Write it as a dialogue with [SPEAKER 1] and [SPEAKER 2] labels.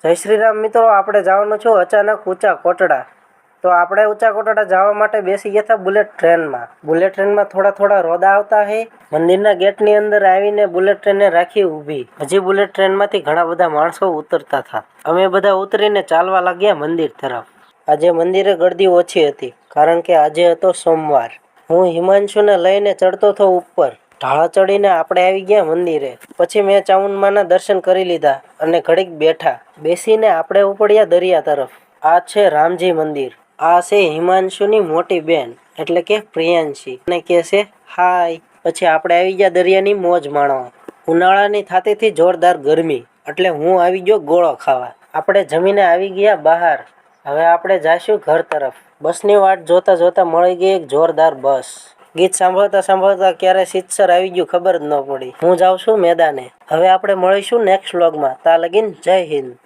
[SPEAKER 1] જય શ્રી રામ મિત્રો, આપણે જવાનું છું અચાનક ઊંચા કોટડા. તો આપણે ઊંચા કોટડા જવા માટે બેસી ગયા હતા બુલેટ ટ્રેનમાં. બુલેટ ટ્રેનમાં થોડા રોદા આવતા હે. મંદિરના ગેટની અંદર આવીને બુલેટ ટ્રેનને રાખી ઊભી. હજી બુલેટ ટ્રેનમાંથી ઘણા બધા માણસો ઉતરતા હતા. અમે બધા ઉતરીને ચાલવા લાગ્યા મંદિર તરફ. આજે મંદિરે ગળદી ઓછી હતી કારણ કે આજે હતો સોમવાર. હું હિમાંશુને લઈને ચડતો હતો ઉપર. ઢાળા ચડીને આપણે આવી ગયા મંદિરે. પછી મેં ચામુંડમાના દર્શન કરી લીધા અને ઘડીક બેઠા. બેસીને આપણે ઉપડ્યા દરિયા તરફ. આ છે રામજી મંદિર. આ છે હિમાંશુની મોટી બેન એટલે કે પ્રિયાંશી અને કે છે હાય. પછી આપણે આવી ગયા દરિયાની મોજ માણવા. ઉનાળાની થાતીથી જોરદાર ગરમી એટલે હું આવી ગયો ગોળો ખાવા. આપણે જમીને આવી ગયા બહાર. હવે આપણે જઈશું ઘર તરફ. બસની વાટ જોતા જોતા મળી ગઈ એક જોરદાર બસ. ગીત સાંભળતા ક્યારે સિત્સર આવી ગયું ખબર જ ન પડી. હું જાઉં છું મેદાને. હવે આપણે મળીશું નેક્સ્ટ વ્લોગમાં. ત્યાં લગીન જય હિન્દ.